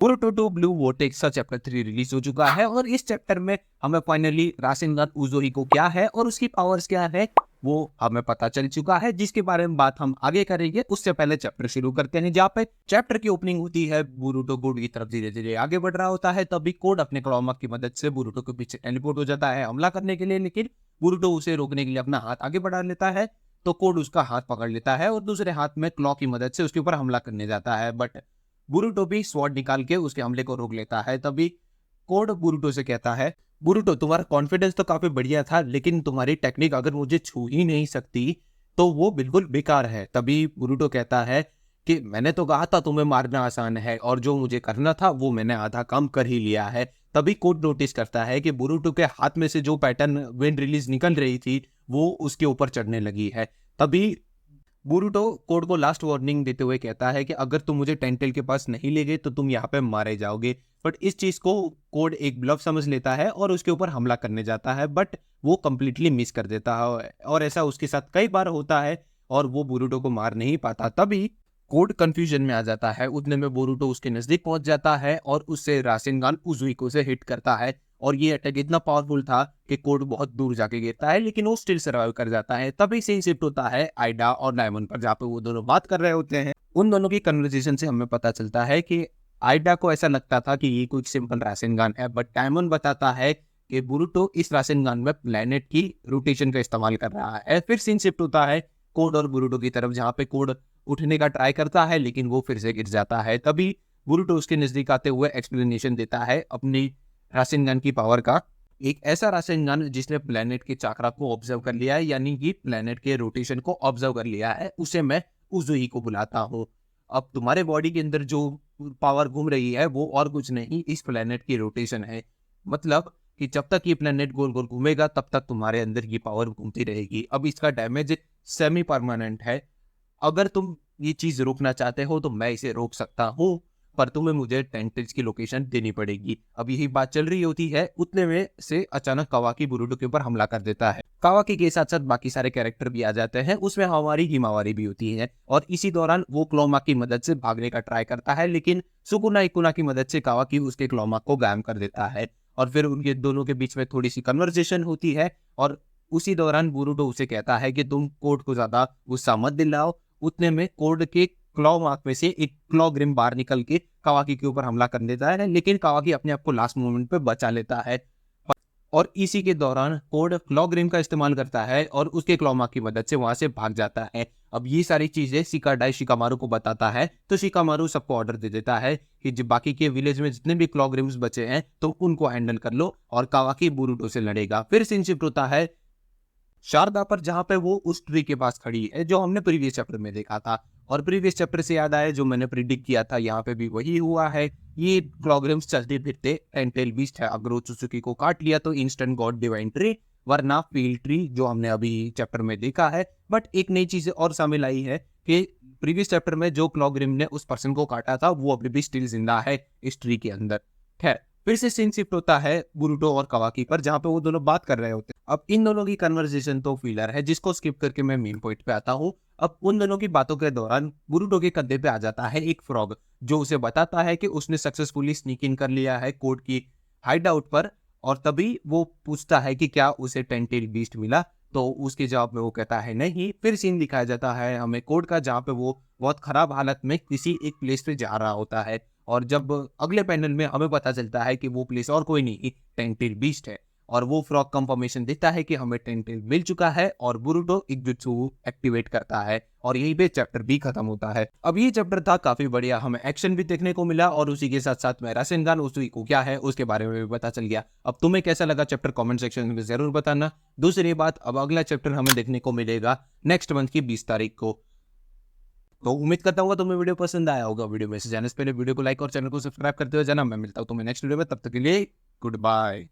Boruto to blue vortex का chapter 3 release हो चुका है और इस चैप्टर में हमें फाइनली रासेनगान उज़ोहिको क्या है और उसकी पावर्स क्या है वो हमें पता चल चुका है, जिसके बारे में बात हम आगे करेंगे। उससे पहले चैप्टर शुरू करते हैं, जहाँ पे चैप्टर की ओपनिंग होती है। बोरुटो कोड की तरफ धीरे धीरे आगे बढ़ रहा होता है, तभी कोड अपने क्लॉमाक की मदद से बोरुटो के पीछे टेलीपोर्ट हो जाता है हमला करने के लिए, लेकिन बोरुटो उसे रोकने के लिए अपना हाथ आगे बढ़ा लेता है। तो कोड उसका हाथ पकड़ लेता है और दूसरे हाथ में क्लॉ की मदद से उसके ऊपर हमला करने जाता है, बट बोरुटो भी स्वॉर्ड निकाल के उसके हमले को रोक लेता है। तभी कोड बोरुटो से कहता है, बोरुटो तुम्हारा कॉन्फिडेंस तो काफी बढ़िया था, लेकिन तुम्हारी टेक्निक अगर मुझे छू ही नहीं सकती तो वो बिल्कुल बेकार है। तभी बोरुटो कहता है कि मैंने तो कहा था तुम्हें मारना आसान है और जो मुझे करना था वो मैंने आधा काम कर ही लिया है। तभी कोड नोटिस करता है कि बोरुटो के हाथ में से जो पैटर्न विंड रिलीज निकल रही थी वो उसके ऊपर चढ़ने लगी है। तभी बोरुटो कोड को लास्ट वार्निंग देते हुए कहता है कि अगर तुम मुझे टेंटेल के पास नहीं ले गए तो तुम यहाँ पे मारे जाओगे। बट इस चीज को कोड एक ब्लफ समझ लेता है और उसके ऊपर हमला करने जाता है, बट वो कंप्लीटली मिस कर देता है और ऐसा उसके साथ कई बार होता है और वो बोरुटो को मार नहीं पाता। तभी कोड कंफ्यूजन में आ जाता है, उतने में बोरुटो उसके नजदीक पहुंच जाता है और उससे रासेनगान उज़ुइको से हिट करता है और ये अटैक इतना पावरफुल था कि कोड बहुत दूर जाके गिरता है, लेकिन वो स्टिल सर्वाइव कर जाता है। तभी सीन शिफ्ट होता है आइडा और डायमंड पर, जहाँ पे वो दोनों बात कर रहे होते हैं। उन दोनों की कन्वर्सेशन से हमें पता चलता है कि आइडा को ऐसा लगता था कि ये कोई सिंपल रासेनगान है, बट डायमंड बताता है कि बोरुटो इस रासेनगान में प्लेनेट की रोटेशन का इस्तेमाल कर रहा है। फिर सीन शिफ्ट होता है कोड और बोरुटो की तरफ, जहाँ पे कोड उठने का ट्राई करता है लेकिन वो फिर से गिर जाता है। तभी बोरुटो उसके नजदीक आते हुए एक्सप्लेनेशन देता है अपनी रासेनगान की पावर का। एक ऐसा रासेनगान जिसने प्लेनेट के चक्रा को ऑब्जर्व कर लिया है, यानी कि प्लेनेट के रोटेशन को ऑब्जर्व कर लिया है, उसे मैं उज़ुई को बुलाता हूँ। अब तुम्हारे बॉडी के अंदर जो पावर घूम रही है वो और कुछ नहीं, इस प्लेनेट की रोटेशन है। मतलब कि जब तक ये प्लेनेट गोल गोल घूमेगा तब तक तुम्हारे अंदर ये पावर घूमती रहेगी। अब इसका डैमेज सेमी परमानेंट है। अगर तुम ये चीज रोकना चाहते हो तो मैं इसे रोक सकता हूँ, पर तुम्हें मुझे टेंटेल्स की लोकेशन देनी पड़ेगी। अब यही बात चल रही होती है, उतने में से अचानक कावाकी बोरुटो के ऊपर हमला कर देता है। कावाकी के साथ साथ बाकी सारे कैरेक्टर भी आ जाते हैं, उसमें हमारी हिमावारी भी होती है और इसी दौरान वो क्लोमाक की मदद से भागने का ट्राई करता है, लेकिन सुकुना इकुना की मदद से कावाकी उसके क्लोमाक को गायब कर देता है और फिर उनके दोनों के बीच में थोड़ी सी कन्वर्सेशन होती है और उसी दौरान बोरुटो उसे कहता है कि तुम कोड को ज्यादा गुस्सा मत दिलाओ। उतने में कोड के क्लॉ मार्क में से एक क्लॉ ग्रिम बार निकल के कावाकी के ऊपर हमला कर देता है, लेकिन कावाकी अपने आप को लास्ट मोमेंट पे बचा लेता है और इसी के दौरान कोड क्लॉ ग्रिम का इस्तेमाल करता है और उसके क्लॉ मार्क की मदद से वहां से भाग जाता है। अब ये सारी चीजें शिकाडाई शिकामारू को बताता है, तो शिकामारू सबको ऑर्डर दे देता है कि जो बाकी के विलेज में जितने भी क्लॉ ग्रिम्स बचे हैं तो उनको हैंडल कर लो और कावाकी बोरुटो से लड़ेगा। फिर सीन शिफ्ट होता है शारदा पर, जहां पे वो उस ट्री के पास खड़ी है जो हमने प्रीवियस चैप्टर में देखा था। और प्रीवियस चैप्टर से याद आया, जो मैंने प्रिडिक्ट किया था यहाँ पे भी वही हुआ है। ये क्लॉग्रिम्स चलते फिरते एंटेल बीस्ट है, अगर उत्सुकी को काट लिया तो इंस्टेंट गॉड डिवाइन ट्री, वरना फील्ड ट्री जो हमने अभी चैप्टर में देखा है। बट एक नई चीज और शामिल आई है कि प्रीवियस चैप्टर में जो क्लॉग्रिम ने उस पर्सन को काटा था वो अभी भी स्टिल जिंदा है इस ट्री के अंदर। खैर, फिर से सीन शिफ्ट होता है बोरुटो और कावाकी पर, जहां पे वो दोनों बात कर रहे होते हैं। अब इन दोनों की कन्वर्सेशन तो फिलर है, जिसको स्किप करके मैं मेन पॉइंट पे आता हूँ। अब उन दोनों की बातों के दौरान बोरुटो के कंधे पे आ जाता है एक फ्रॉग, जो उसे बताता है कि उसने सक्सेसफुली स्नीक इन कर लिया है कोड की हाइड आउट पर। और तभी वो पूछता है कि क्या उसे टेंटेल बीस्ट मिला, तो उसके जवाब में वो कहता है नहीं। फिर सीन दिखाया जाता है हमें कोड का, जहाँ पे वो बहुत खराब हालत में किसी एक प्लेस पे जा रहा होता है और जब अगले पैनल में हमें पता चलता है कि वो प्लेस और कोई नहीं टेंटेल बीस्ट है और वो फ्रॉग कंफर्मेशन देता है कि हमें टेंटेल मिल चुका है और बोरुटो इक्जुत्सु एक्टिवेट करता है और यही पे चैप्टर भी खत्म होता है। अब ये चैप्टर था काफी बढ़िया, हमें एक्शन भी देखने को मिला और उसी के साथ साथ में रासेनगान उज़ुइको क्या है उसके बारे में भी पता चल गया। अब तुम्हें कैसा लगा चैप्टर कमेंट सेक्शन में जरूर बताना। दूसरी बात, अब अगला चैप्टर हमें देखने को मिलेगा नेक्स्ट मंथ की 20 तारीख को। तो उम्मीद करता हूँ तुम्हें वीडियो पसंद आया होगा। वीडियो में से जाने से पहले वीडियो को लाइक और चैनल को सब्सक्राइब करते हुए जाना। मैं मिलता हूँ तुम्हें नेक्स्ट वीडियो में, तब तक के लिए गुड बाय।